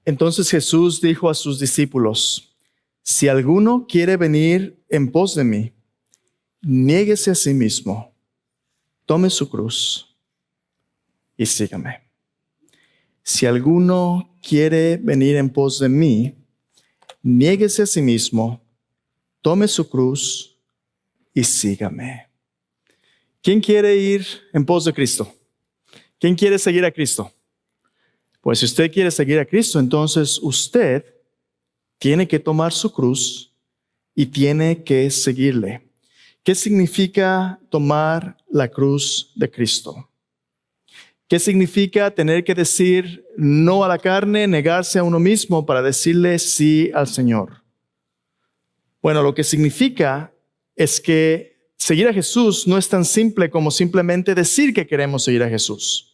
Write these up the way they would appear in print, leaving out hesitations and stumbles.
Entonces Jesús dijo a sus discípulos: si alguno quiere venir en pos de mí, niéguese a sí mismo, tome su cruz y sígame. Si alguno quiere venir en pos de mí, niéguese a sí mismo, tome su cruz y sígame. ¿Quién quiere ir en pos de Cristo? ¿Quién quiere seguir a Cristo? Pues si usted quiere seguir a Cristo, entonces usted tiene que tomar su cruz y tiene que seguirle. ¿Qué significa tomar la cruz de Cristo? ¿Qué significa tener que decir no a la carne, negarse a uno mismo para decirle sí al Señor? Bueno, lo que significa es que seguir a Jesús no es tan simple como simplemente decir que queremos seguir a Jesús.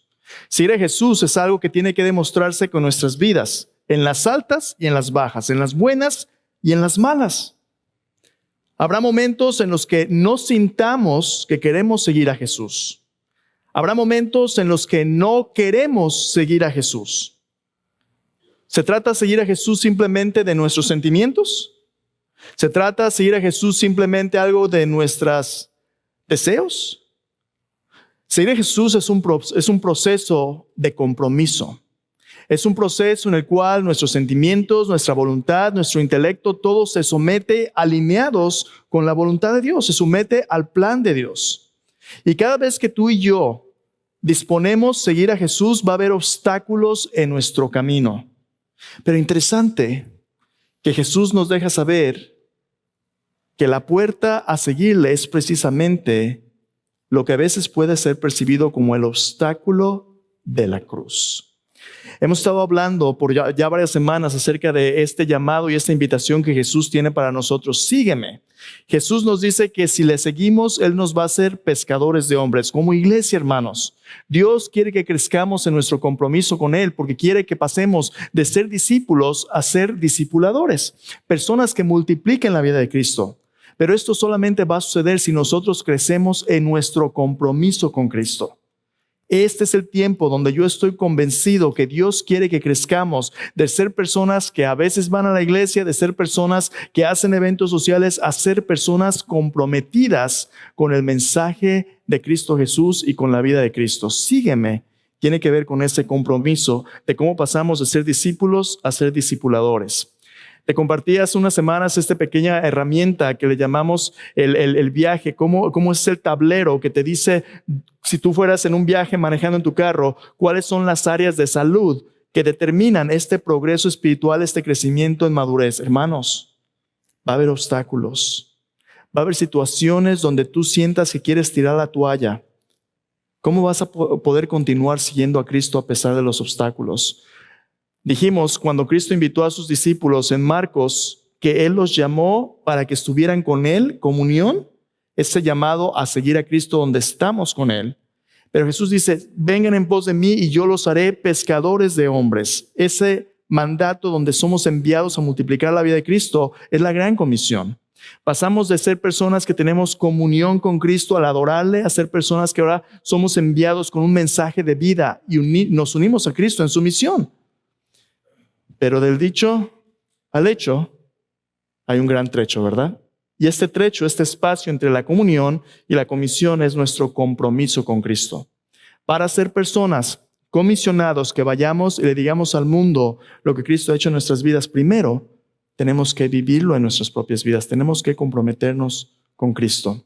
Seguir a Jesús es algo que tiene que demostrarse con nuestras vidas, en las altas y en las bajas, en las buenas y en las malas. Habrá momentos en los que no sintamos que queremos seguir a Jesús. Habrá momentos en los que no queremos seguir a Jesús. ¿Se trata de seguir a Jesús simplemente de nuestros sentimientos? ¿Se trata de seguir a Jesús simplemente algo de nuestros deseos? Seguir a Jesús es un proceso de compromiso. Es un proceso en el cual nuestros sentimientos, nuestra voluntad, nuestro intelecto, todo se somete alineados con la voluntad de Dios, se somete al plan de Dios. Y cada vez que tú y yo disponemos seguir a Jesús, va a haber obstáculos en nuestro camino. Pero interesante que Jesús nos deja saber que la puerta a seguirle es precisamente lo que a veces puede ser percibido como el obstáculo de la cruz. Hemos estado hablando por ya varias semanas acerca de este llamado y esta invitación que Jesús tiene para nosotros. Sígueme. Jesús nos dice que si le seguimos, Él nos va a hacer pescadores de hombres. Como iglesia, hermanos, Dios quiere que crezcamos en nuestro compromiso con Él porque quiere que pasemos de ser discípulos a ser discipuladores. Personas que multipliquen la vida de Cristo. Pero esto solamente va a suceder si nosotros crecemos en nuestro compromiso con Cristo. Este es el tiempo donde yo estoy convencido que Dios quiere que crezcamos de ser personas que a veces van a la iglesia, de ser personas que hacen eventos sociales, a ser personas comprometidas con el mensaje de Cristo Jesús y con la vida de Cristo. Sígueme. Tiene que ver con ese compromiso de cómo pasamos de ser discípulos a ser discipuladores. Te compartí hace unas semanas esta pequeña herramienta que le llamamos el viaje, cómo es el tablero que te dice, si tú fueras en un viaje manejando en tu carro, cuáles son las áreas de salud que determinan este progreso espiritual, este crecimiento en madurez. Hermanos, va a haber obstáculos, va a haber situaciones donde tú sientas que quieres tirar la toalla. ¿Cómo vas a poder continuar siguiendo a Cristo a pesar de los obstáculos? Dijimos cuando Cristo invitó a sus discípulos en Marcos que Él los llamó para que estuvieran con Él, comunión, ese llamado a seguir a Cristo donde estamos con Él. Pero Jesús dice, vengan en pos de mí y yo los haré pescadores de hombres. Ese mandato donde somos enviados a multiplicar la vida de Cristo es la gran comisión. Pasamos de ser personas que tenemos comunión con Cristo al adorarle a ser personas que ahora somos enviados con un mensaje de vida y nos unimos a Cristo en su misión. Pero del dicho al hecho hay un gran trecho, ¿verdad? Y este trecho, este espacio entre la comunión y la comisión es nuestro compromiso con Cristo. Para ser personas comisionados que vayamos y le digamos al mundo lo que Cristo ha hecho en nuestras vidas, primero tenemos que vivirlo en nuestras propias vidas. Tenemos que comprometernos con Cristo.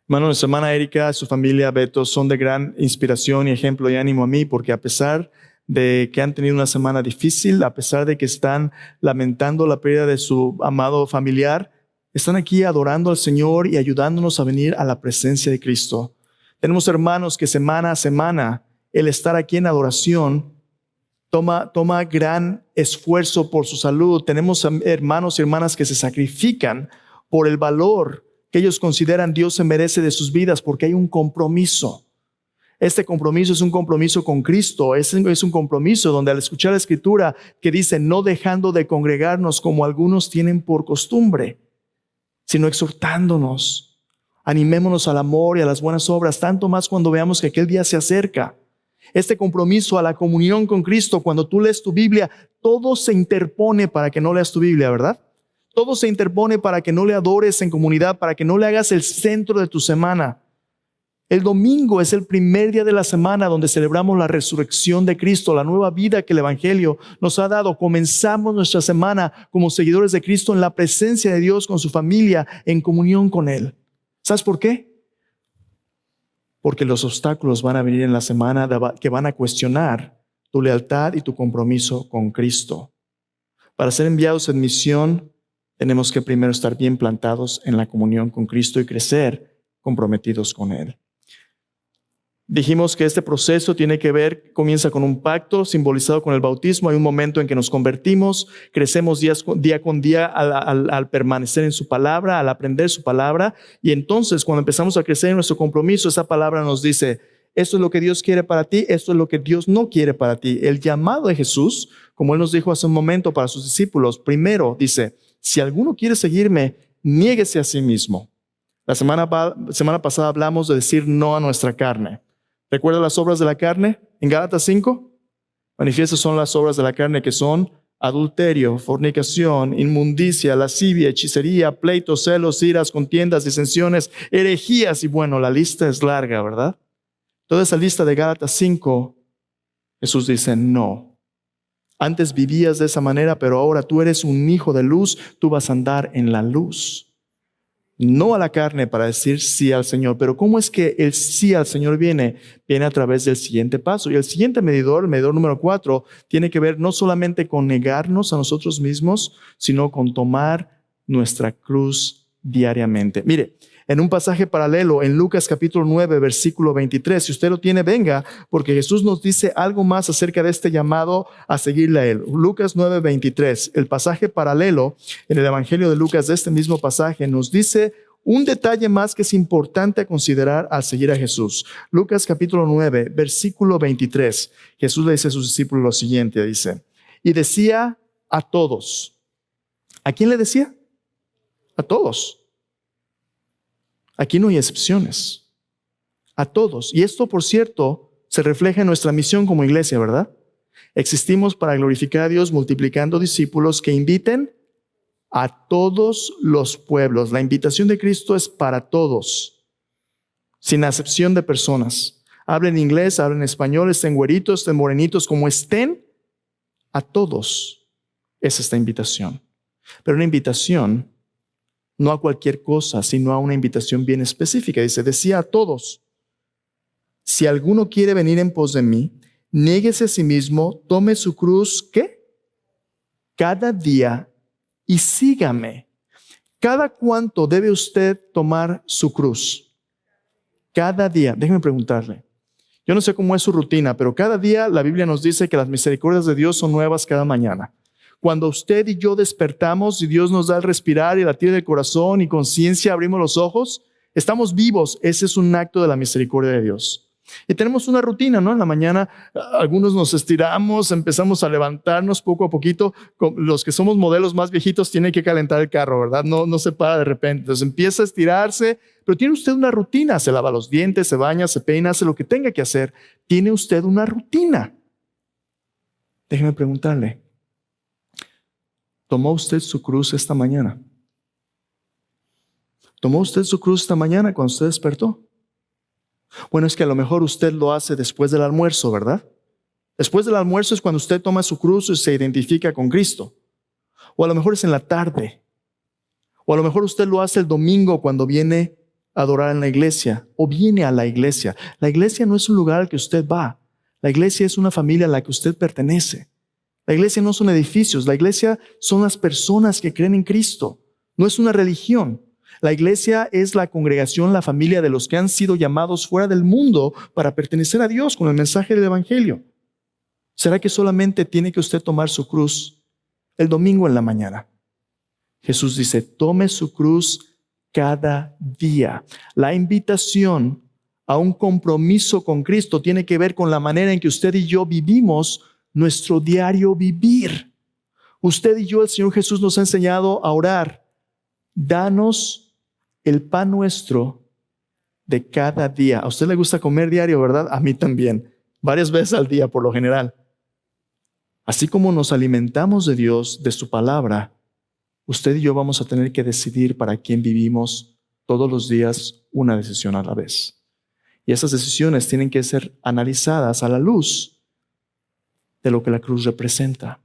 Hermano, nuestra hermana Erika, su familia, Beto, son de gran inspiración y ejemplo y ánimo a mí porque a pesar de que han tenido una semana difícil, a pesar de que están lamentando la pérdida de su amado familiar, están aquí adorando al Señor y ayudándonos a venir a la presencia de Cristo. Tenemos hermanos que semana a semana el estar aquí en adoración toma gran esfuerzo por su salud. Tenemos hermanos y hermanas que se sacrifican por el valor que ellos consideran Dios se merece de sus vidas porque hay un compromiso. Este compromiso es un compromiso con Cristo, es un compromiso donde al escuchar la Escritura que dice no dejando de congregarnos como algunos tienen por costumbre, sino exhortándonos, animémonos al amor y a las buenas obras, tanto más cuando veamos que aquel día se acerca. Este compromiso a la comunión con Cristo, cuando tú lees tu Biblia, todo se interpone para que no leas tu Biblia, ¿verdad? Todo se interpone para que no le adores en comunidad, para que no le hagas el centro de tu semana. El domingo es el primer día de la semana donde celebramos la resurrección de Cristo, la nueva vida que el Evangelio nos ha dado. Comenzamos nuestra semana como seguidores de Cristo en la presencia de Dios, con su familia, en comunión con Él. ¿Sabes por qué? Porque los obstáculos van a venir en la semana que van a cuestionar tu lealtad y tu compromiso con Cristo. Para ser enviados en misión, tenemos que primero estar bien plantados en la comunión con Cristo y crecer comprometidos con Él. Dijimos que este proceso comienza con un pacto simbolizado con el bautismo. Hay un momento en que nos convertimos, crecemos día con día al permanecer en su palabra, al aprender su palabra. Y entonces, cuando empezamos a crecer en nuestro compromiso, esa palabra nos dice: esto es lo que Dios quiere para ti, esto es lo que Dios no quiere para ti. El llamado de Jesús, como Él nos dijo hace un momento para sus discípulos, primero dice: si alguno quiere seguirme, niéguese a sí mismo. La semana pasada hablamos de decir no a nuestra carne. ¿Recuerda las obras de la carne? En Gálatas 5, manifiestas son las obras de la carne, que son adulterio, fornicación, inmundicia, lascivia, hechicería, pleitos, celos, iras, contiendas, disensiones, herejías. Y bueno, la lista es larga, ¿verdad? Toda esa lista de Gálatas 5, Jesús dice: no. Antes vivías de esa manera, pero ahora tú eres un hijo de luz, tú vas a andar en la luz. No a la carne para decir sí al Señor. Pero ¿cómo es que el sí al Señor viene? Viene a través del siguiente paso. Y el siguiente medidor, el medidor número 4, tiene que ver no solamente con negarnos a nosotros mismos, sino con tomar nuestra cruz diariamente. Mire, en un pasaje paralelo, en Lucas capítulo 9, versículo 23, si usted lo tiene, venga, porque Jesús nos dice algo más acerca de este llamado a seguirle a Él. Lucas 9, 23, el pasaje paralelo en el Evangelio de Lucas de este mismo pasaje nos dice un detalle más que es importante a considerar al seguir a Jesús. Lucas capítulo 9, versículo 23, Jesús le dice a sus discípulos lo siguiente, dice: y decía a todos. ¿A quién le decía? A todos. Aquí no hay excepciones. A todos. Y esto, por cierto, se refleja en nuestra misión como iglesia, ¿verdad? Existimos para glorificar a Dios multiplicando discípulos que inviten a todos los pueblos. La invitación de Cristo es para todos, sin acepción de personas. Hablen inglés, hablen español, estén güeritos, estén morenitos, como estén, a todos es esta invitación. Pero una invitación no a cualquier cosa, sino a una invitación bien específica. Dice: decía a todos, si alguno quiere venir en pos de mí, niéguese a sí mismo, tome su cruz, ¿qué? Cada día y sígame. ¿Cada cuánto debe usted tomar su cruz? Cada día. Déjeme preguntarle. Yo no sé cómo es su rutina, pero cada día la Biblia nos dice que las misericordias de Dios son nuevas cada mañana. Cuando usted y yo despertamos y Dios nos da el respirar y latir del corazón y conciencia, abrimos los ojos, estamos vivos. Ese es un acto de la misericordia de Dios. Y tenemos una rutina, ¿no? En la mañana algunos nos estiramos, empezamos a levantarnos poco a poquito. Los que somos modelos más viejitos tienen que calentar el carro, ¿verdad? No se para de repente. Entonces empieza a estirarse, pero tiene usted una rutina. Se lava los dientes, se baña, se peina, hace lo que tenga que hacer. Tiene usted una rutina. Déjeme preguntarle, ¿tomó usted su cruz esta mañana? ¿Tomó usted su cruz esta mañana cuando usted despertó? Bueno, es que a lo mejor usted lo hace después del almuerzo, ¿verdad? Después del almuerzo es cuando usted toma su cruz y se identifica con Cristo. O a lo mejor es en la tarde. O a lo mejor usted lo hace el domingo cuando viene a adorar en la iglesia o viene a la iglesia. La iglesia no es un lugar al que usted va. La iglesia es una familia a la que usted pertenece. La iglesia no son edificios. La iglesia son las personas que creen en Cristo. No es una religión. La iglesia es la congregación, la familia de los que han sido llamados fuera del mundo para pertenecer a Dios con el mensaje del Evangelio. ¿Será que solamente tiene que usted tomar su cruz el domingo en la mañana? Jesús dice: tome su cruz cada día. La invitación a un compromiso con Cristo tiene que ver con la manera en que usted y yo vivimos nuestro diario vivir. Usted y yo, el Señor Jesús nos ha enseñado a orar: danos el pan nuestro de cada día. A usted le gusta comer diario, ¿verdad? A mí también. varias veces al día por lo general. Así como nos alimentamos de Dios, de su palabra, usted y yo vamos a tener que decidir para quién vivimos todos los días, una decisión a la vez. Y esas decisiones tienen que ser analizadas a la luz de lo que la cruz representa.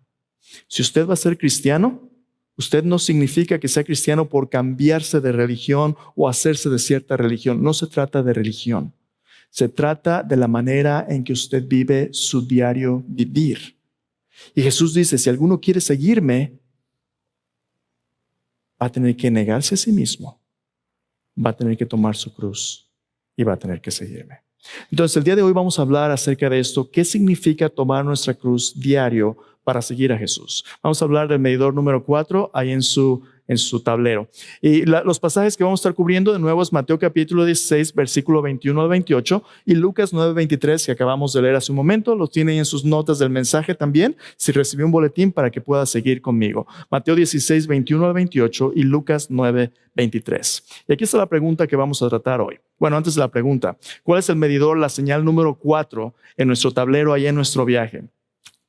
Si usted va a ser cristiano, usted no significa que sea cristiano por cambiarse de religión o hacerse de cierta religión. No se trata de religión. Se trata de la manera en que usted vive su diario vivir. Y Jesús dice, si alguno quiere seguirme, va a tener que negarse a sí mismo, va a tener que tomar su cruz y va a tener que seguirme. Entonces, el día de hoy vamos a hablar acerca de esto. ¿Qué significa tomar nuestra cruz diario para seguir a Jesús? Vamos a hablar del medidor número 4 ahí en su tablero. Y los pasajes que vamos a estar cubriendo de nuevo es Mateo capítulo 16, versículo 21 al 28 y Lucas 9, 23 que acabamos de leer hace un momento. Los tienen en sus notas del mensaje también, si recibió un boletín para que pueda seguir conmigo. Mateo 16, 21 al 28 y Lucas 9, 23. Y aquí está la pregunta que vamos a tratar hoy. Bueno, antes de la pregunta, ¿cuál es el medidor, la señal número 4 en nuestro tablero ahí en nuestro viaje?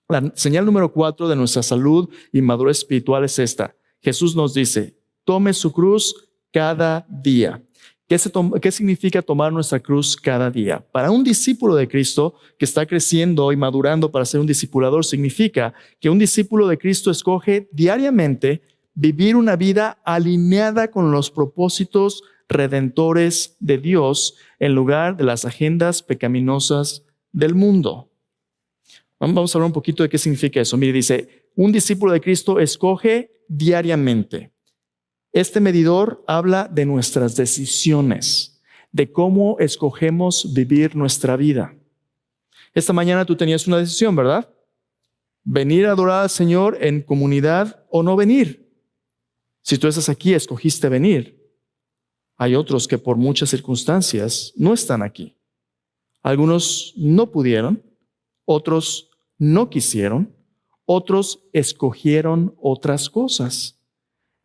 La señal número 4 de nuestra salud y madurez espiritual es esta. Jesús nos dice, tome su cruz cada día. ¿Qué significa tomar nuestra cruz cada día? Para un discípulo de Cristo que está creciendo y madurando para ser un discipulador, significa que un discípulo de Cristo escoge diariamente vivir una vida alineada con los propósitos redentores de Dios en lugar de las agendas pecaminosas del mundo. Vamos a hablar un poquito de qué significa eso. Mire, dice, un discípulo de Cristo escoge diariamente. Este medidor habla de nuestras decisiones, de cómo escogemos vivir nuestra vida. Esta mañana tú tenías una decisión, ¿verdad? Venir a adorar al Señor en comunidad o no venir. Si tú estás aquí, escogiste venir. Hay otros que por muchas circunstancias no están aquí. Algunos no pudieron, otros no quisieron, otros escogieron otras cosas.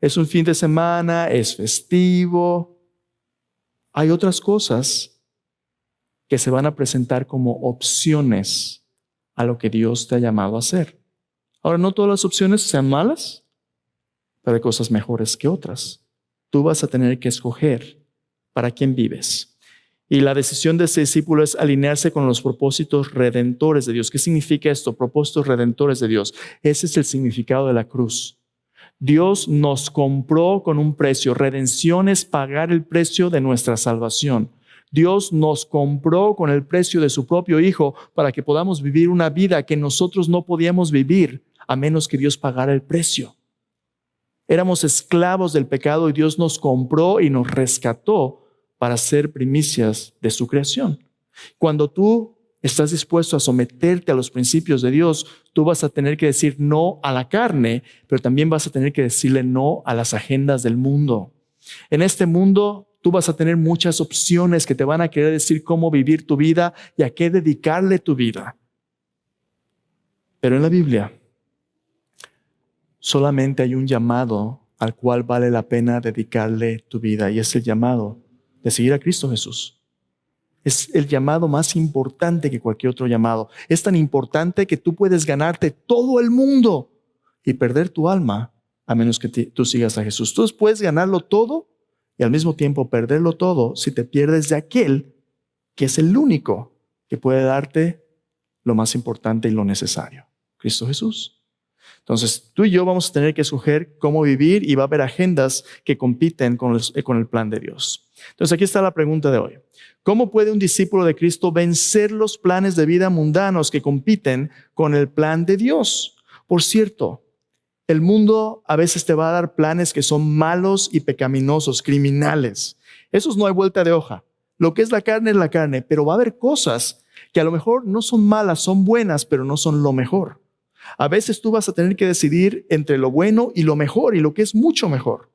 Es un fin de semana, es festivo. Hay otras cosas que se van a presentar como opciones a lo que Dios te ha llamado a hacer. Ahora, no todas las opciones sean malas, pero hay cosas mejores que otras. Tú vas a tener que escoger para quién vives. Y la decisión de ese discípulo es alinearse con los propósitos redentores de Dios. ¿Qué significa esto? Propósitos redentores de Dios. Ese es el significado de la cruz. Dios nos compró con un precio. Redención es pagar el precio de nuestra salvación. Dios nos compró con el precio de su propio Hijo para que podamos vivir una vida que nosotros no podíamos vivir a menos que Dios pagara el precio. Éramos esclavos del pecado y Dios nos compró y nos rescató para ser primicias de su creación. Cuando tú estás dispuesto a someterte a los principios de Dios, tú vas a tener que decir no a la carne, pero también vas a tener que decirle no a las agendas del mundo. En este mundo, tú vas a tener muchas opciones que te van a querer decir cómo vivir tu vida y a qué dedicarle tu vida. Pero en la Biblia, solamente hay un llamado al cual vale la pena dedicarle tu vida, y es el llamado de seguir a Cristo Jesús. Es el llamado más importante que cualquier otro llamado. Es tan importante que tú puedes ganarte todo el mundo y perder tu alma a menos que tú sigas a Jesús. Tú puedes ganarlo todo y al mismo tiempo perderlo todo si te pierdes de aquel que es el único que puede darte lo más importante y lo necesario, Cristo Jesús. Entonces, tú y yo vamos a tener que escoger cómo vivir y va a haber agendas que compiten con el plan de Dios. Entonces, aquí está la pregunta de hoy. ¿Cómo puede un discípulo de Cristo vencer los planes de vida mundanos que compiten con el plan de Dios? Por cierto, el mundo a veces te va a dar planes que son malos y pecaminosos, criminales. Esos no hay vuelta de hoja. Lo que es la carne, pero va a haber cosas que a lo mejor no son malas, son buenas, pero no son lo mejor. A veces tú vas a tener que decidir entre lo bueno y lo mejor y lo que es mucho mejor.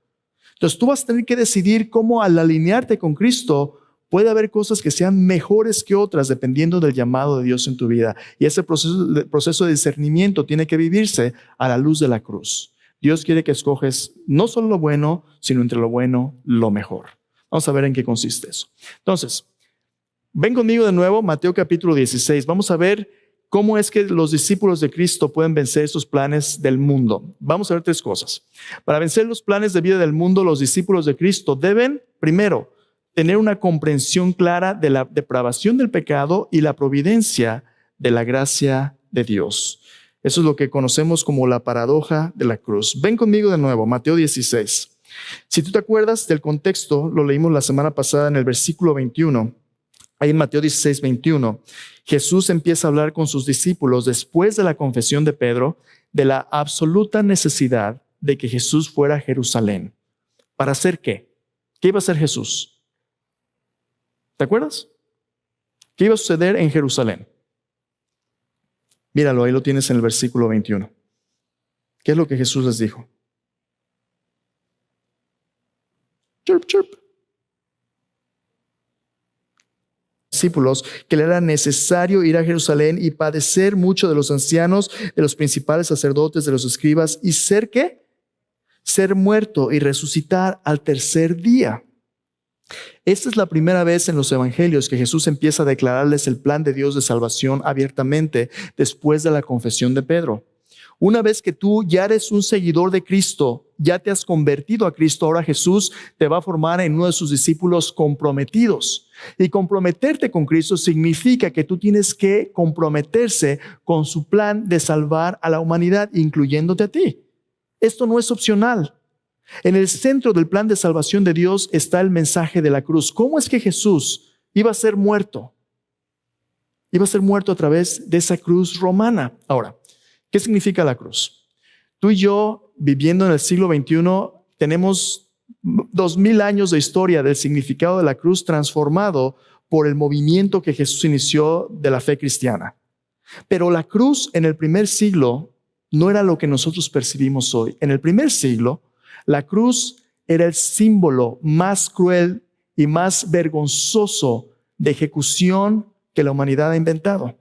Entonces tú vas a tener que decidir cómo al alinearte con Cristo puede haber cosas que sean mejores que otras dependiendo del llamado de Dios en tu vida. Y ese proceso de discernimiento tiene que vivirse a la luz de la cruz. Dios quiere que escoges no solo lo bueno, sino entre lo bueno, lo mejor. Vamos a ver en qué consiste eso. Entonces, Ven conmigo de nuevo, Mateo capítulo 16. Vamos a ver cómo es que los discípulos de Cristo pueden vencer estos planes del mundo. Vamos a ver 3 cosas. Para vencer los planes de vida del mundo, los discípulos de Cristo deben, primero, tener una comprensión clara de la depravación del pecado y la providencia de la gracia de Dios. Eso es lo que conocemos como la paradoja de la cruz. Ven conmigo de nuevo, Mateo 16. Si tú te acuerdas del contexto, lo leímos la semana pasada en el versículo 21. Ahí en Mateo 16, 21, Jesús empieza a hablar con sus discípulos después de la confesión de Pedro de la absoluta necesidad de que Jesús fuera a Jerusalén. ¿Para hacer qué? ¿Qué iba a hacer Jesús? ¿Te acuerdas? ¿Qué iba a suceder en Jerusalén? Míralo, ahí lo tienes en el versículo 21. ¿Qué es lo que Jesús les dijo? Chirp, chirp. Discípulos que le era necesario ir a Jerusalén y padecer mucho de los ancianos, de los principales sacerdotes, de los escribas, y ser ¿qué? Ser muerto y resucitar al tercer día. Esta es la primera vez en los evangelios que Jesús empieza a declararles el plan de Dios de salvación abiertamente después de la confesión de Pedro. Una vez que tú ya eres un seguidor de Cristo, ya te has convertido a Cristo, ahora Jesús te va a formar en uno de sus discípulos comprometidos. Y comprometerte con Cristo significa que tú tienes que comprometerse con su plan de salvar a la humanidad, incluyéndote a ti. Esto no es opcional. En el centro del plan de salvación de Dios está el mensaje de la cruz. ¿Cómo es que Jesús iba a ser muerto? Iba a ser muerto a través de esa cruz romana. Ahora, ¿qué significa la cruz? Tú y yo, viviendo en el siglo XXI, tenemos 2000 años de historia del significado de la cruz transformado por el movimiento que Jesús inició de la fe cristiana. Pero la cruz en el primer siglo no era lo que nosotros percibimos hoy. En el primer siglo, la cruz era el símbolo más cruel y más vergonzoso de ejecución que la humanidad ha inventado.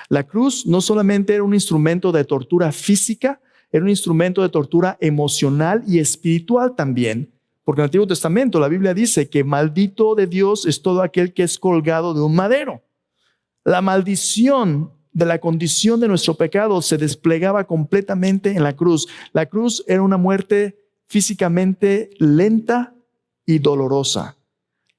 La cruz no solamente era un instrumento de tortura física, era un instrumento de tortura emocional y espiritual también. Porque en el Antiguo Testamento la Biblia dice que maldito de Dios es todo aquel que es colgado de un madero. La maldición de la condición de nuestro pecado se desplegaba completamente en la cruz. La cruz era una muerte físicamente lenta y dolorosa.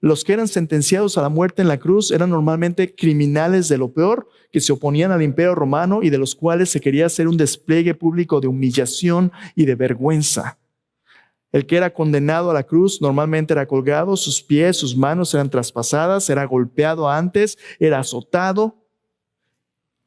Los que eran sentenciados a la muerte en la cruz eran normalmente criminales de lo peor, que se oponían al imperio romano y de los cuales se quería hacer un despliegue público de humillación y de vergüenza. El que era condenado a la cruz normalmente era colgado, sus pies, sus manos eran traspasadas, era golpeado antes, era azotado.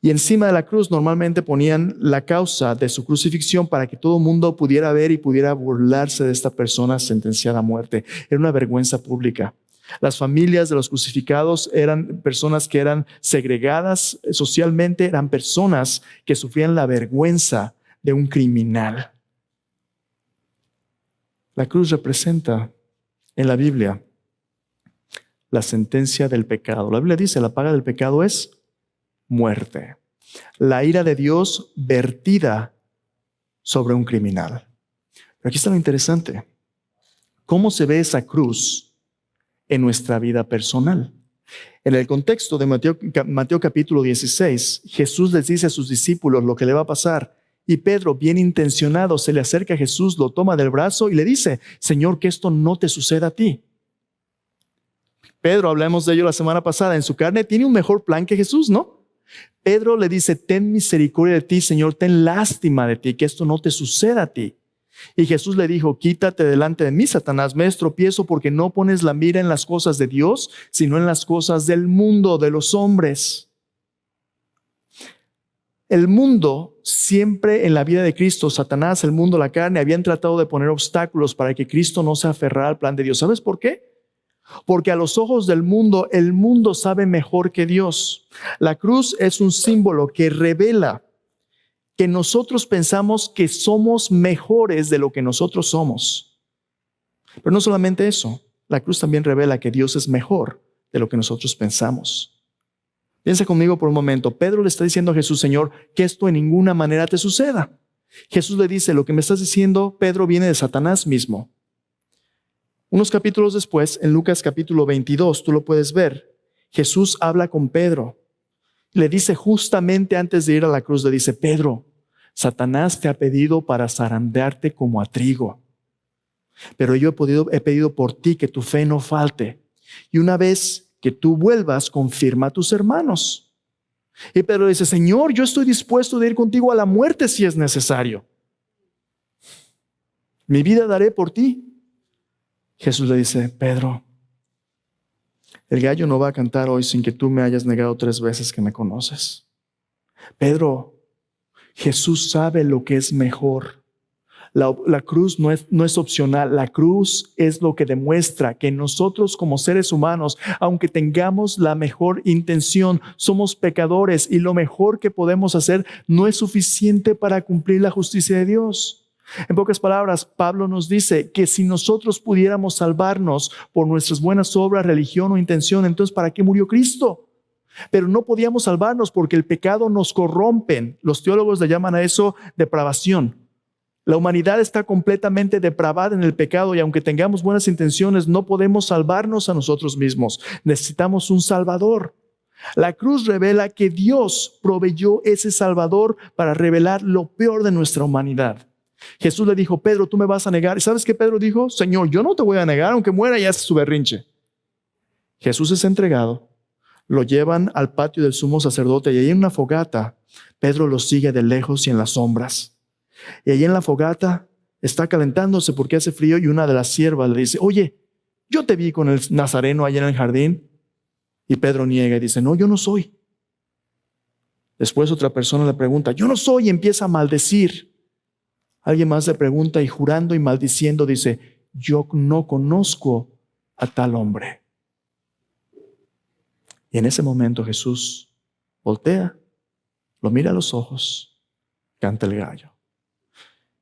Y encima de la cruz normalmente ponían la causa de su crucifixión para que todo el mundo pudiera ver y pudiera burlarse de esta persona sentenciada a muerte. Era una vergüenza pública. Las familias de los crucificados eran personas que eran segregadas socialmente, eran personas que sufrían la vergüenza de un criminal. La cruz representa en la Biblia la sentencia del pecado. La Biblia dice, la paga del pecado es muerte. La ira de Dios vertida sobre un criminal. Pero aquí está lo interesante. ¿Cómo se ve esa cruz en nuestra vida personal? En el contexto de Mateo capítulo 16, Jesús les dice a sus discípulos lo que le va a pasar. Y Pedro, bien intencionado, se le acerca a Jesús, lo toma del brazo y le dice, Señor, que esto no te suceda a ti. Pedro, hablamos de ello la semana pasada, en su carne tiene un mejor plan que Jesús, ¿no? Pedro le dice, ten misericordia de ti, Señor, ten lástima de ti, que esto no te suceda a ti. Y Jesús le dijo, quítate delante de mí, Satanás, me es tropiezo porque no pones la mira en las cosas de Dios, sino en las cosas del mundo, de los hombres. El mundo, siempre en la vida de Cristo, Satanás, el mundo, la carne, habían tratado de poner obstáculos para que Cristo no se aferrara al plan de Dios. ¿Sabes por qué? Porque a los ojos del mundo, el mundo sabe mejor que Dios. La cruz es un símbolo que revela que nosotros pensamos que somos mejores de lo que nosotros somos. Pero no solamente eso, la cruz también revela que Dios es mejor de lo que nosotros pensamos. Piensa conmigo por un momento. Pedro le está diciendo a Jesús, Señor, que esto en ninguna manera te suceda. Jesús le dice, lo que me estás diciendo, Pedro, viene de Satanás mismo. Unos capítulos después, en Lucas capítulo 22, tú lo puedes ver. Jesús habla con Pedro. Le dice justamente antes de ir a la cruz, le dice: Pedro, Satanás te ha pedido para zarandearte como a trigo, pero yo he pedido por ti que tu fe no falte. Y una vez que tú vuelvas, confirma a tus hermanos. Y Pedro dice: Señor, yo estoy dispuesto de ir contigo a la muerte si es necesario. Mi vida daré por ti. Jesús le dice: Pedro, el gallo no va a cantar hoy sin que tú me hayas negado 3 veces que me conoces. Pedro, Jesús sabe lo que es mejor. La cruz no es opcional. La cruz es lo que demuestra que nosotros como seres humanos, aunque tengamos la mejor intención, somos pecadores y lo mejor que podemos hacer no es suficiente para cumplir la justicia de Dios. En pocas palabras, Pablo nos dice que si nosotros pudiéramos salvarnos por nuestras buenas obras, religión o intención, entonces ¿para qué murió Cristo? Pero no podíamos salvarnos porque el pecado nos corrompe. Los teólogos le llaman a eso depravación. La humanidad está completamente depravada en el pecado y aunque tengamos buenas intenciones, no podemos salvarnos a nosotros mismos. Necesitamos un Salvador. La cruz revela que Dios proveyó ese Salvador para revelar lo peor de nuestra humanidad. Jesús le dijo: Pedro, tú me vas a negar. ¿Y sabes qué Pedro dijo? Señor, yo no te voy a negar, aunque muera y hace su berrinche. Jesús es entregado. Lo llevan al patio del sumo sacerdote y ahí en una fogata, Pedro lo sigue de lejos y en las sombras. Y allí en la fogata está calentándose porque hace frío y una de las siervas le dice: oye, yo te vi con el nazareno allá en el jardín. Y Pedro niega y dice: no, yo no soy. Después otra persona le pregunta: yo no soy, y empieza a maldecir. Alguien más le pregunta y jurando y maldiciendo dice: yo no conozco a tal hombre. Y en ese momento Jesús voltea, lo mira a los ojos, canta el gallo.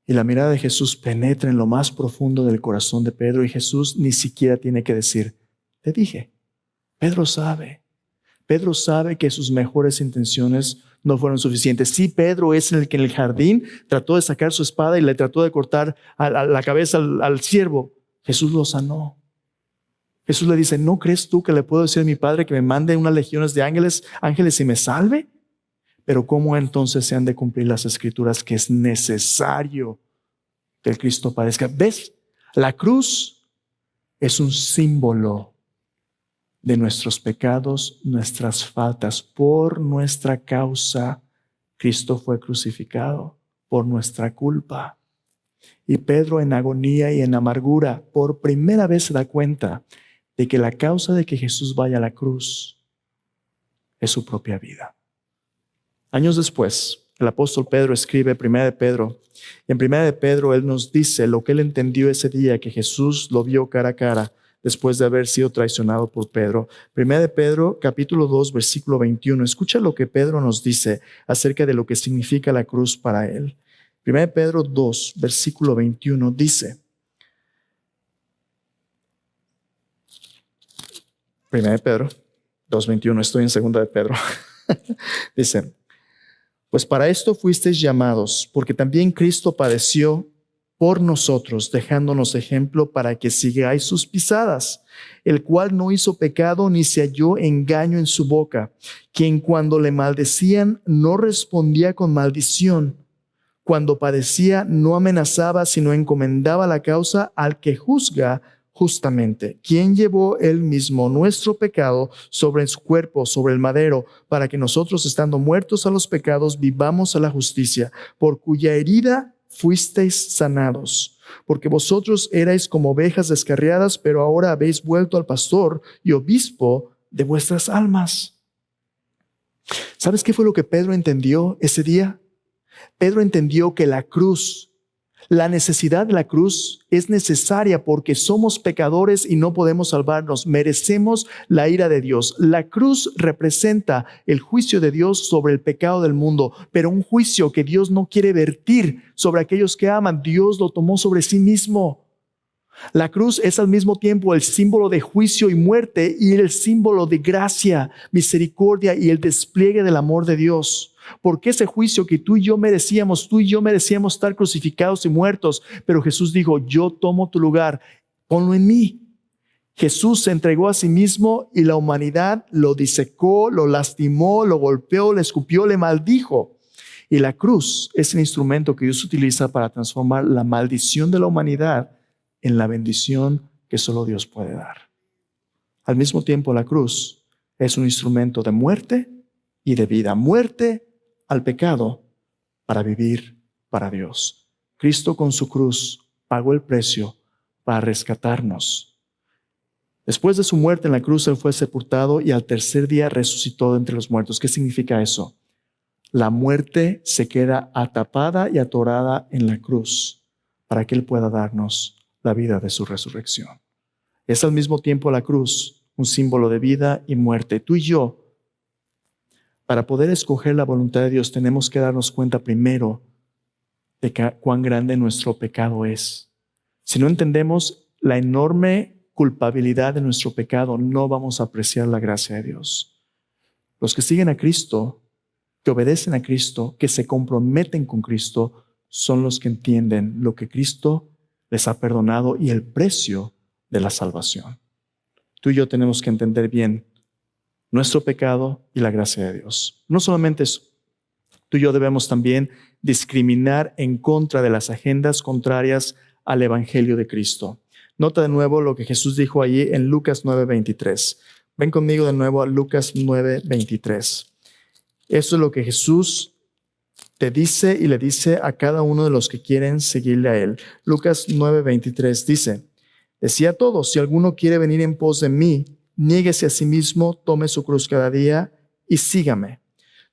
Y la mirada de Jesús penetra en lo más profundo del corazón de Pedro y Jesús ni siquiera tiene que decir: te dije. Pedro sabe que sus mejores intenciones no fueron suficientes. Sí, Pedro es el que en el jardín trató de sacar su espada y le trató de cortar la cabeza al siervo. Jesús lo sanó. Jesús le dice: ¿no crees tú que le puedo decir a mi Padre que me mande unas legiones de ángeles y me salve? Pero ¿cómo entonces se han de cumplir las Escrituras que es necesario que el Cristo padezca? ¿Ves? La cruz es un símbolo de nuestros pecados, nuestras faltas. Por nuestra causa, Cristo fue crucificado por nuestra culpa. Y Pedro, en agonía y en amargura, por primera vez se da cuenta de que la causa de que Jesús vaya a la cruz es su propia vida. Años después, el apóstol Pedro escribe 1 de Pedro. Y en 1 de Pedro él nos dice lo que él entendió ese día que Jesús lo vio cara a cara después de haber sido traicionado por Pedro. 1 de Pedro, capítulo 2, versículo 21. Escucha lo que Pedro nos dice acerca de lo que significa la cruz para él. 1 de Pedro 2, versículo 21 dice: 1 de Pedro 2, 21, estoy en 2 de Pedro. Dice: pues para esto fuisteis llamados, porque también Cristo padeció por nosotros, dejándonos ejemplo para que sigáis sus pisadas, el cual no hizo pecado ni se halló engaño en su boca, quien cuando le maldecían no respondía con maldición, cuando padecía no amenazaba, sino encomendaba la causa al que juzga justamente, quien llevó él mismo nuestro pecado sobre su cuerpo, sobre el madero, para que nosotros, estando muertos a los pecados, vivamos a la justicia, por cuya herida fuisteis sanados. Porque vosotros erais como ovejas descarriadas, pero ahora habéis vuelto al pastor y obispo de vuestras almas. ¿Sabes qué fue lo que Pedro entendió ese día? Pedro entendió que la cruz, la necesidad de la cruz es necesaria porque somos pecadores y no podemos salvarnos. Merecemos la ira de Dios. La cruz representa el juicio de Dios sobre el pecado del mundo, pero un juicio que Dios no quiere vertir sobre aquellos que aman. Dios lo tomó sobre sí mismo. La cruz es al mismo tiempo el símbolo de juicio y muerte y el símbolo de gracia, misericordia y el despliegue del amor de Dios. Porque ese juicio que tú y yo merecíamos estar crucificados y muertos, pero Jesús dijo: yo tomo tu lugar, ponlo en mí. Jesús se entregó a sí mismo y la humanidad lo disecó, lo lastimó, lo golpeó, le escupió, le maldijo. Y la cruz es el instrumento que Dios utiliza para transformar la maldición de la humanidad en la bendición que solo Dios puede dar. Al mismo tiempo, la cruz es un instrumento de muerte y de vida. Muerte al pecado para vivir para Dios. Cristo con su cruz pagó el precio para rescatarnos. Después de su muerte en la cruz, Él fue sepultado y al tercer día resucitó de entre los muertos. ¿Qué significa eso? La muerte se queda atapada y atorada en la cruz para que Él pueda darnos la vida de su resurrección. Es al mismo tiempo la cruz un símbolo de vida y muerte. Tú y yo, para poder escoger la voluntad de Dios, tenemos que darnos cuenta primero de cuán grande nuestro pecado es. Si no entendemos la enorme culpabilidad de nuestro pecado, no vamos a apreciar la gracia de Dios. Los que siguen a Cristo, que obedecen a Cristo, que se comprometen con Cristo, son los que entienden lo que Cristo les ha perdonado y el precio de la salvación. Tú y yo tenemos que entender bien nuestro pecado y la gracia de Dios. No solamente eso, tú y yo debemos también discriminar en contra de las agendas contrarias al Evangelio de Cristo. Nota de nuevo lo que Jesús dijo allí en Lucas 9:23. Ven conmigo de nuevo a Lucas 9:23. Eso es lo que Jesús te dice y le dice a cada uno de los que quieren seguirle a Él. Lucas 9:23 dice, decía a todos, si alguno quiere venir en pos de mí, niéguese a sí mismo, tome su cruz cada día y sígame.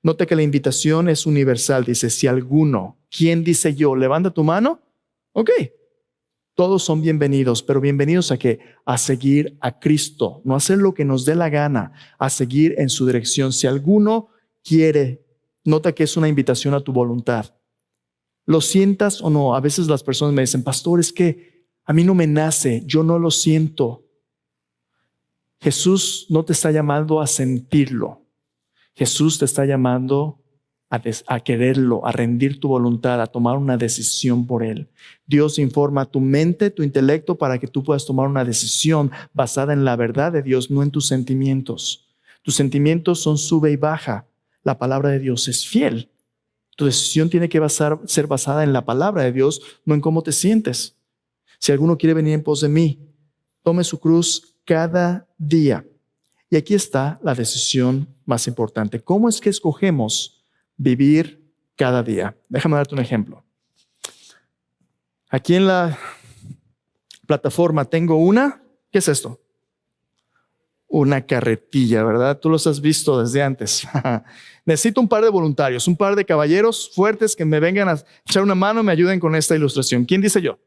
Nota que la invitación es universal. Dice, si alguno, ¿quién dice yo? Levanta tu mano. Ok. Todos son bienvenidos, pero bienvenidos ¿a qué? A seguir a Cristo, no a hacer lo que nos dé la gana, a seguir en su dirección. Si alguno quiere, nota que es una invitación a tu voluntad. Lo sientas o no. A veces las personas me dicen, pastor, es que a mí no me nace, yo no lo siento. Jesús no te está llamando a sentirlo. Jesús te está llamando a quererlo, a rendir tu voluntad, a tomar una decisión por Él. Dios informa tu mente, tu intelecto para que tú puedas tomar una decisión basada en la verdad de Dios, no en tus sentimientos. Tus sentimientos son sube y baja. La palabra de Dios es fiel. Tu decisión tiene que ser basada en la palabra de Dios, no en cómo te sientes. Si alguno quiere venir en pos de mí, tome su cruz cada día. Y aquí está la decisión más importante. ¿Cómo es que escogemos vivir cada día? Déjame darte un ejemplo. Aquí en la plataforma tengo una, ¿qué es esto? Una carretilla, ¿verdad? Tú los has visto desde antes. Necesito un par de voluntarios, un par de caballeros fuertes que me vengan a echar una mano y me ayuden con esta ilustración. ¿Quién dice yo?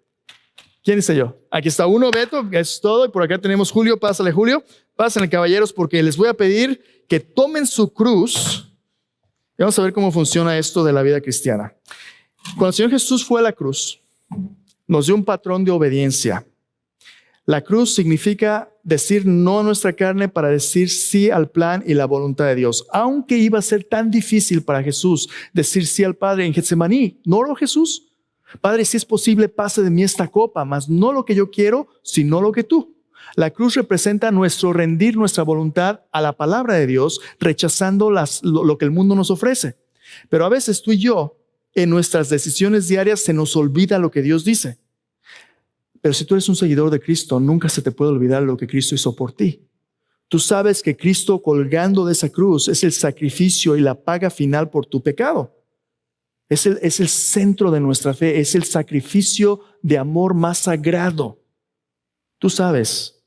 ¿Quién dice yo? Aquí está uno, Beto, que es todo. Y por acá tenemos Julio. Pásale, Julio. Pásenle, caballeros, porque les voy a pedir que tomen su cruz. Y vamos a ver cómo funciona esto de la vida cristiana. Cuando el Señor Jesús fue a la cruz, nos dio un patrón de obediencia. La cruz significa decir no a nuestra carne para decir sí al plan y la voluntad de Dios. Aunque iba a ser tan difícil para Jesús decir sí al Padre en Getsemaní, ¿no oró Jesús? Padre, si es posible, pase de mí esta copa, mas no lo que yo quiero, sino lo que tú. La cruz representa nuestro rendir nuestra voluntad a la palabra de Dios, rechazando lo que el mundo nos ofrece. Pero a veces tú y yo, en nuestras decisiones diarias, se nos olvida lo que Dios dice. Pero si tú eres un seguidor de Cristo, nunca se te puede olvidar lo que Cristo hizo por ti. Tú sabes que Cristo colgando de esa cruz es el sacrificio y la paga final por tu pecado. Es el centro de nuestra fe, es el sacrificio de amor más sagrado. Tú sabes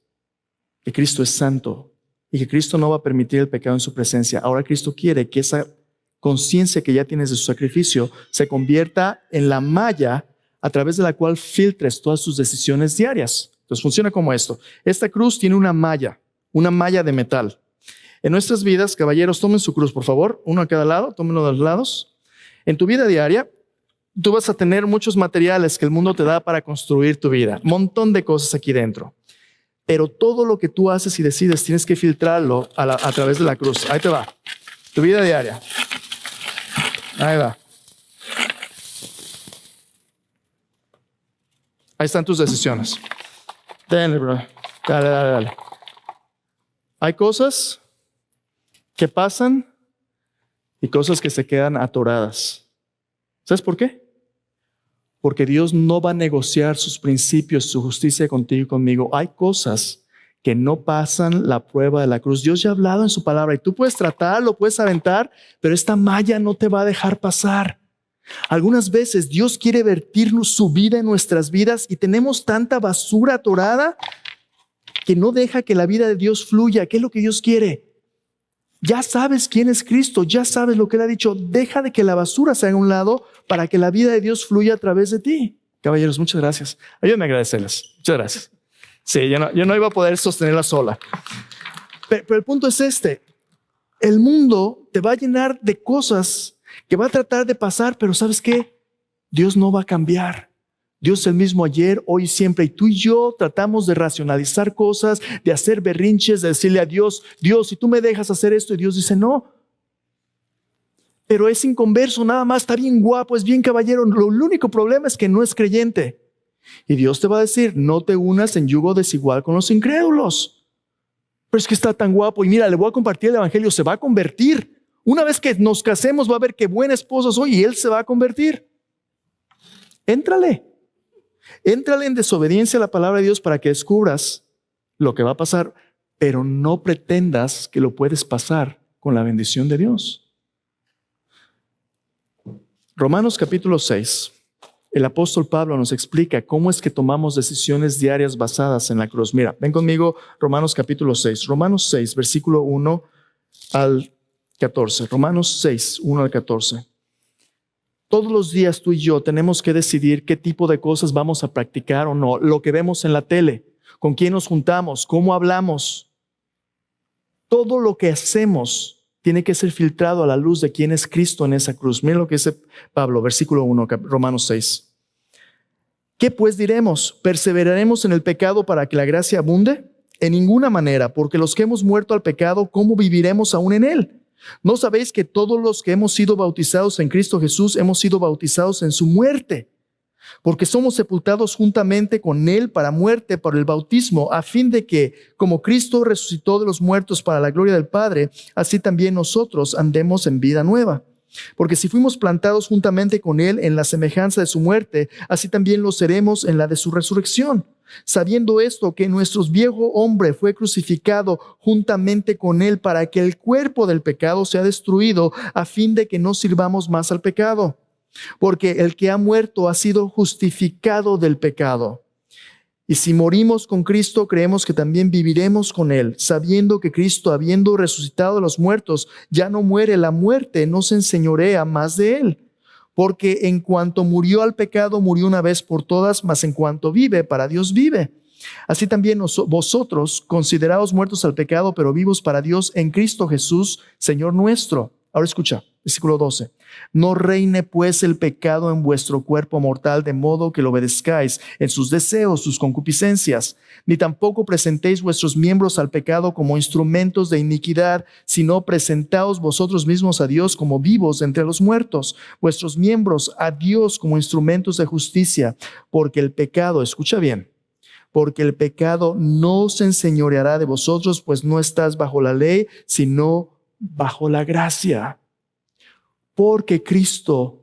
que Cristo es santo y que Cristo no va a permitir el pecado en su presencia. Ahora Cristo quiere que esa conciencia que ya tienes de su sacrificio se convierta en la malla a través de la cual filtres todas tus decisiones diarias. Entonces funciona como esto. Esta cruz tiene una malla de metal. En nuestras vidas, caballeros, tomen su cruz, por favor, uno a cada lado, tómenlo de los lados. En tu vida diaria, tú vas a tener muchos materiales que el mundo te da para construir tu vida. Un montón de cosas aquí dentro. Pero todo lo que tú haces y decides, tienes que filtrarlo a través de la cruz. Ahí te va. Tu vida diaria. Ahí va. Ahí están tus decisiones. Denle, bro. Dale. Hay cosas que pasan y cosas que se quedan atoradas. ¿Sabes por qué? Porque Dios no va a negociar sus principios, su justicia contigo y conmigo. Hay cosas que no pasan la prueba de la cruz. Dios ya ha hablado en su palabra y tú puedes tratarlo, puedes aventar, pero esta malla no te va a dejar pasar. Algunas veces Dios quiere vertirnos su vida en nuestras vidas y tenemos tanta basura atorada que no deja que la vida de Dios fluya. ¿Qué es lo que Dios quiere? Ya sabes quién es Cristo, ya sabes lo que Él ha dicho. Deja de que la basura se haga a un lado para que la vida de Dios fluya a través de ti. Caballeros, muchas gracias. Ayúdenme a agradecerles. Muchas gracias. Sí, yo no iba a poder sostenerla sola. Pero el punto es este. El mundo te va a llenar de cosas que va a tratar de pasar, pero ¿sabes qué? Dios no va a cambiar. Dios es el mismo ayer, hoy y siempre. Y tú y yo tratamos de racionalizar cosas, de hacer berrinches, de decirle a Dios, Dios, si tú me dejas hacer esto, y Dios dice, no. Pero es inconverso, nada más, está bien guapo, es bien caballero. El único problema es que no es creyente. Y Dios te va a decir, no te unas en yugo desigual con los incrédulos. Pero es que está tan guapo y mira, le voy a compartir el evangelio, se va a convertir. Una vez que nos casemos va a ver qué buen esposo soy y él se va a convertir. Éntrale en desobediencia a la palabra de Dios para que descubras lo que va a pasar, pero no pretendas que lo puedes pasar con la bendición de Dios. Romanos capítulo 6. El apóstol Pablo nos explica cómo es que tomamos decisiones diarias basadas en la cruz. Mira, ven conmigo, Romanos capítulo 6. Romanos 6, versículo 1 al 14. Romanos 6, 1 al 14. Todos los días tú y yo tenemos que decidir qué tipo de cosas vamos a practicar o no. Lo que vemos en la tele, con quién nos juntamos, cómo hablamos. Todo lo que hacemos tiene que ser filtrado a la luz de quién es Cristo en esa cruz. Miren lo que dice Pablo, versículo 1, Romanos 6. ¿Qué pues diremos? ¿Perseveraremos en el pecado para que la gracia abunde? En ninguna manera, porque los que hemos muerto al pecado, ¿cómo viviremos aún en él? ¿No sabéis que todos los que hemos sido bautizados en Cristo Jesús hemos sido bautizados en su muerte? Porque somos sepultados juntamente con Él para muerte por el bautismo, a fin de que, como Cristo resucitó de los muertos para la gloria del Padre, así también nosotros andemos en vida nueva. Porque si fuimos plantados juntamente con Él en la semejanza de su muerte, así también lo seremos en la de su resurrección. Sabiendo esto, que nuestro viejo hombre fue crucificado juntamente con Él para que el cuerpo del pecado sea destruido, a fin de que no sirvamos más al pecado. Porque el que ha muerto ha sido justificado del pecado. Y si morimos con Cristo, creemos que también viviremos con Él, sabiendo que Cristo, habiendo resucitado de los muertos, ya no muere, la muerte no se enseñorea más de Él. Porque en cuanto murió al pecado, murió una vez por todas, mas en cuanto vive, para Dios vive. Así también vosotros, considerados muertos al pecado, pero vivos para Dios en Cristo Jesús, Señor nuestro. Ahora escucha, versículo 12. No reine pues el pecado en vuestro cuerpo mortal, de modo que lo obedezcáis en sus deseos, sus concupiscencias, ni tampoco presentéis vuestros miembros al pecado como instrumentos de iniquidad, sino presentaos vosotros mismos a Dios como vivos entre los muertos, vuestros miembros a Dios como instrumentos de justicia, porque el pecado, escucha bien, porque el pecado no se enseñoreará de vosotros, pues no estás bajo la ley, sino bajo la gracia. Porque Cristo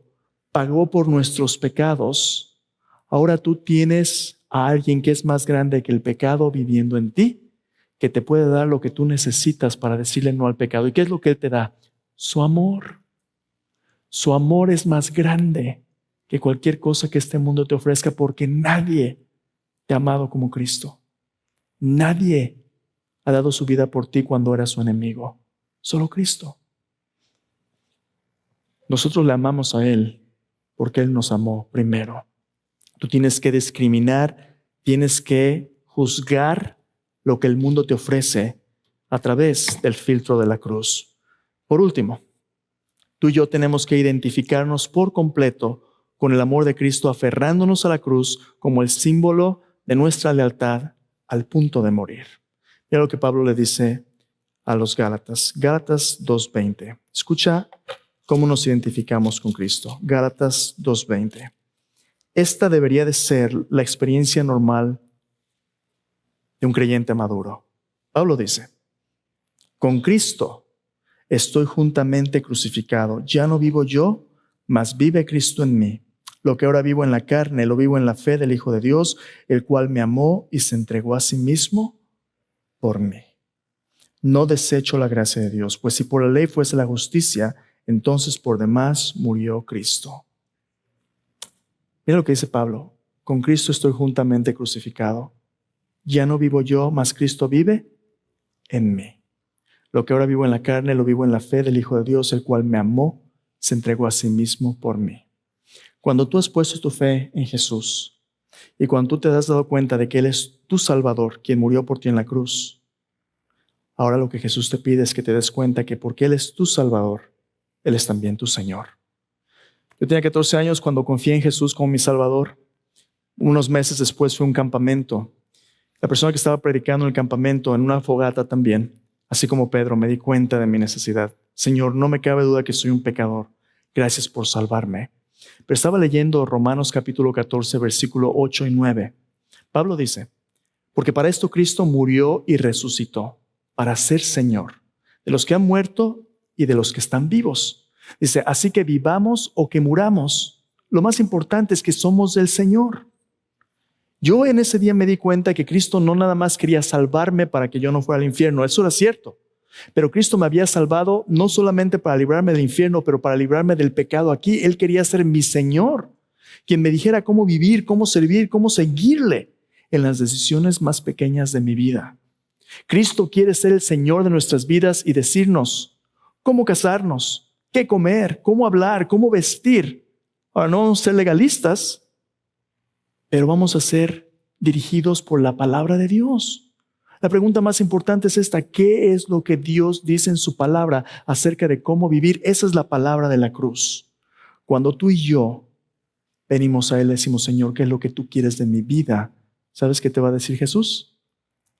pagó por nuestros pecados, ahora tú tienes a alguien que es más grande que el pecado viviendo en ti, que te puede dar lo que tú necesitas para decirle no al pecado. ¿Y qué es lo que Él te da? Su amor. Su amor es más grande que cualquier cosa que este mundo te ofrezca, porque nadie te ha amado como Cristo. Nadie ha dado su vida por ti cuando eras su enemigo. Solo Cristo. Nosotros le amamos a Él porque Él nos amó primero. Tú tienes que discriminar, tienes que juzgar lo que el mundo te ofrece a través del filtro de la cruz. Por último, tú y yo tenemos que identificarnos por completo con el amor de Cristo, aferrándonos a la cruz como el símbolo de nuestra lealtad al punto de morir. Mira lo que Pablo le dice a los Gálatas. Gálatas 2:20. Escucha cómo nos identificamos con Cristo. Gálatas 2:20. Esta debería de ser la experiencia normal de un creyente maduro. Pablo dice, Con Cristo estoy juntamente crucificado. Ya no vivo yo, mas vive Cristo en mí. Lo que ahora vivo en la carne, lo vivo en la fe del Hijo de Dios, el cual me amó y se entregó a sí mismo por mí. No desecho la gracia de Dios, pues si por la ley fuese la justicia, entonces por demás murió Cristo. Mira lo que dice Pablo. Con Cristo estoy juntamente crucificado. Ya no vivo yo, mas Cristo vive en mí. Lo que ahora vivo en la carne, lo vivo en la fe del Hijo de Dios, el cual me amó, se entregó a sí mismo por mí. Cuando tú has puesto tu fe en Jesús y cuando tú te has dado cuenta de que Él es tu Salvador, quien murió por ti en la cruz, ahora lo que Jesús te pide es que te des cuenta que porque Él es tu Salvador, Él es también tu Señor. Yo tenía 14 años cuando confié en Jesús como mi Salvador. Unos meses después fue a un campamento. La persona que estaba predicando en el campamento, en una fogata también, así como Pedro, me di cuenta de mi necesidad. Señor, no me cabe duda que soy un pecador. Gracias por salvarme. Pero estaba leyendo Romanos capítulo 14, versículo 8 y 9. Pablo dice, porque para esto Cristo murió y resucitó, para ser Señor de los que han muerto y de los que están vivos. Dice, así que vivamos o que muramos, lo más importante es que somos del Señor. Yo en ese día me di cuenta que Cristo no nada más quería salvarme para que yo no fuera al infierno, eso era cierto. Pero Cristo me había salvado no solamente para librarme del infierno, pero para librarme del pecado aquí. Él quería ser mi Señor, quien me dijera cómo vivir, cómo servir, cómo seguirle en las decisiones más pequeñas de mi vida. Cristo quiere ser el Señor de nuestras vidas y decirnos cómo casarnos, qué comer, cómo hablar, cómo vestir. Ahora no vamos a ser legalistas, pero vamos a ser dirigidos por la palabra de Dios. La pregunta más importante es esta: ¿qué es lo que Dios dice en su palabra acerca de cómo vivir? Esa es la palabra de la cruz. Cuando tú y yo venimos a Él, decimos, Señor, ¿qué es lo que tú quieres de mi vida? ¿Sabes qué te va a decir Jesús?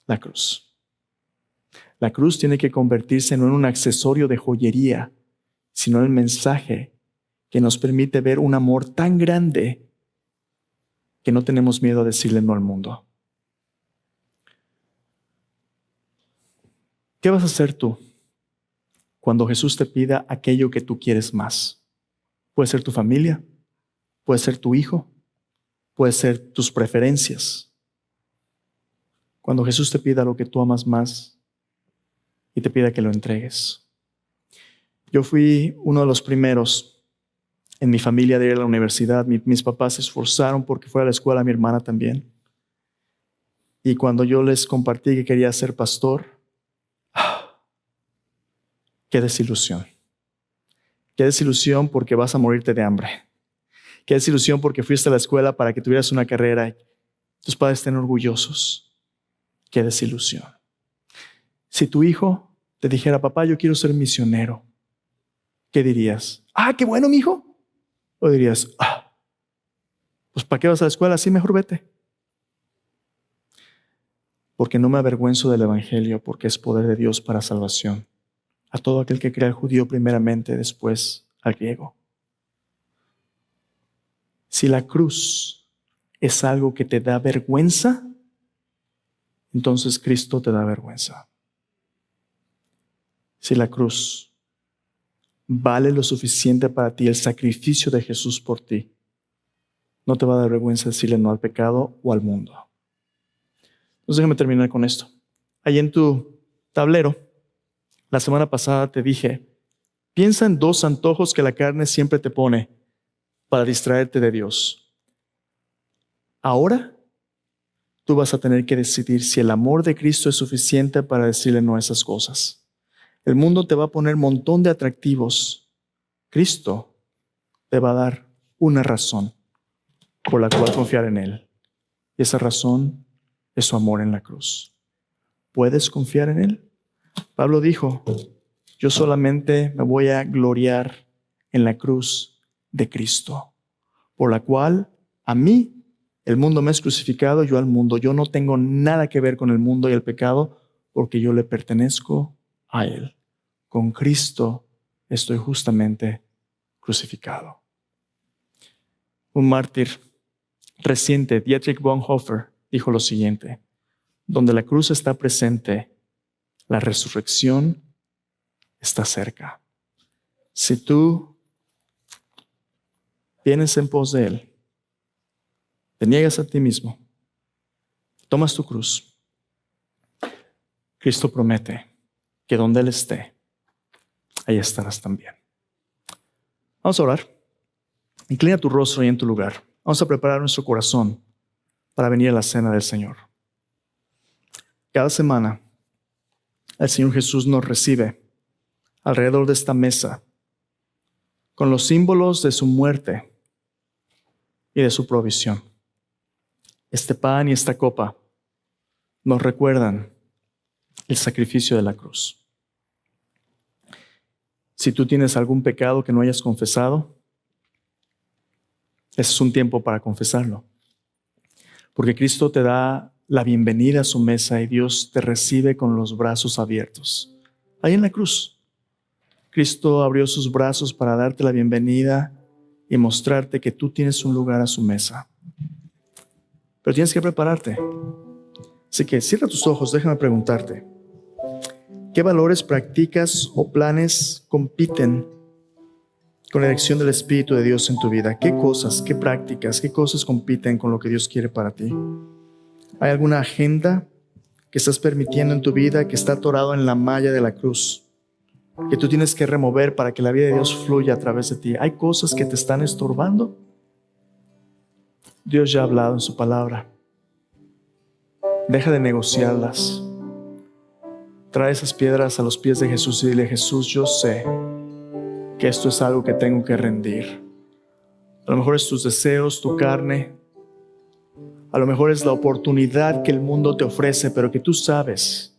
La cruz. La cruz tiene que convertirse no en un accesorio de joyería, sino en el mensaje que nos permite ver un amor tan grande que no tenemos miedo a decirle no al mundo. ¿Qué vas a hacer tú cuando Jesús te pida aquello que tú quieres más? Puede ser tu familia, puede ser tu hijo, puede ser tus preferencias. Cuando Jesús te pida lo que tú amas más y te pida que lo entregues. Yo fui uno de los primeros en mi familia de ir a la universidad. Mis papás se esforzaron porque fuera a la escuela, mi hermana también. Y cuando yo les compartí que quería ser pastor, qué desilusión. Qué desilusión porque vas a morirte de hambre. Qué desilusión porque fuiste a la escuela para que tuvieras una carrera y tus padres estén orgullosos. Qué desilusión. Si tu hijo te dijera, papá, yo quiero ser misionero, ¿qué dirías? Ah, qué bueno, mijo. O dirías, pues ¿para qué vas a la escuela? Así mejor vete. Porque no me avergüenzo del evangelio, porque es poder de Dios para salvación a todo aquel que crea, al judío primeramente, después al griego. Si la cruz es algo que te da vergüenza, entonces Cristo te da vergüenza. Si la cruz vale lo suficiente para ti, el sacrificio de Jesús por ti, no te va a dar vergüenza decirle no al pecado o al mundo. Entonces déjame terminar con esto. Ahí en tu tablero, la semana pasada te dije, piensa en 2 antojos que la carne siempre te pone para distraerte de Dios. Ahora, tú vas a tener que decidir si el amor de Cristo es suficiente para decirle no a esas cosas. El mundo te va a poner un montón de atractivos. Cristo te va a dar una razón por la cual confiar en Él. Y esa razón es su amor en la cruz. ¿Puedes confiar en Él? Pablo dijo, yo solamente me voy a gloriar en la cruz de Cristo, por la cual a mí el mundo me es crucificado, yo al mundo. Yo no tengo nada que ver con el mundo y el pecado porque yo le pertenezco a Él. Con Cristo estoy justamente crucificado. Un mártir reciente, Dietrich Bonhoeffer, dijo lo siguiente: donde la cruz está presente, la resurrección está cerca. Si tú vienes en pos de Él, te niegas a ti mismo, tomas tu cruz, Cristo promete que donde Él esté, ahí estarás también. Vamos a orar. Inclina tu rostro ahí en tu lugar. Vamos a preparar nuestro corazón para venir a la cena del Señor. Cada semana, el Señor Jesús nos recibe alrededor de esta mesa con los símbolos de su muerte y de su provisión. Este pan y esta copa nos recuerdan el sacrificio de la cruz. Si tú tienes algún pecado que no hayas confesado, ese es un tiempo para confesarlo. Porque Cristo te da la bienvenida a su mesa y Dios te recibe con los brazos abiertos. Ahí en la cruz, Cristo abrió sus brazos para darte la bienvenida y mostrarte que tú tienes un lugar a su mesa. Pero tienes que prepararte. Así que cierra tus ojos, déjame preguntarte. ¿Qué valores, prácticas o planes compiten con la elección del Espíritu de Dios en tu vida? ¿Qué cosas, qué prácticas, qué cosas compiten con lo que Dios quiere para ti? ¿Hay alguna agenda que estás permitiendo en tu vida que está atorado en la malla de la cruz, que tú tienes que remover para que la vida de Dios fluya a través de ti? ¿Hay cosas que te están estorbando? Dios ya ha hablado en su palabra. Deja de negociarlas. Trae esas piedras a los pies de Jesús y dile: Jesús, yo sé que esto es algo que tengo que rendir. A lo mejor es tus deseos, tu carne. A lo mejor es la oportunidad que el mundo te ofrece, pero que tú sabes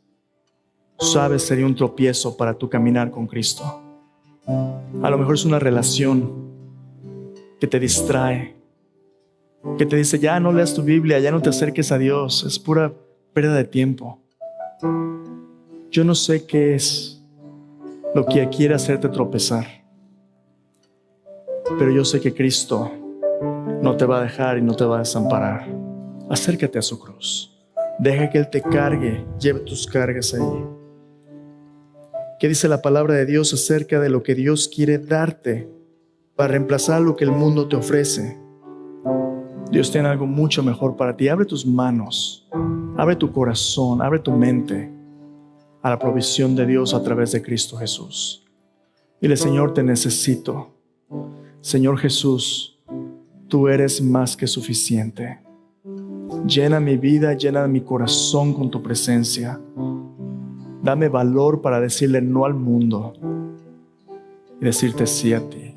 sería un tropiezo para tu caminar con Cristo. A lo mejor es una relación que te distrae, que te dice: ya no leas tu Biblia, ya no te acerques a Dios, es pura pérdida de tiempo. Yo no sé qué es lo que quiere hacerte tropezar, pero yo sé que Cristo no te va a dejar y no te va a desamparar. Acércate a su cruz. Deja que Él te cargue, lleve tus cargas allí. ¿Qué dice la palabra de Dios acerca de lo que Dios quiere darte para reemplazar lo que el mundo te ofrece? Dios tiene algo mucho mejor para ti. Abre tus manos, abre tu corazón, abre tu mente a la provisión de Dios a través de Cristo Jesús. Dile: Señor, te necesito. Señor Jesús, tú eres más que suficiente. Llena mi vida, llena mi corazón con tu presencia. Dame valor para decirle no al mundo y decirte sí a ti.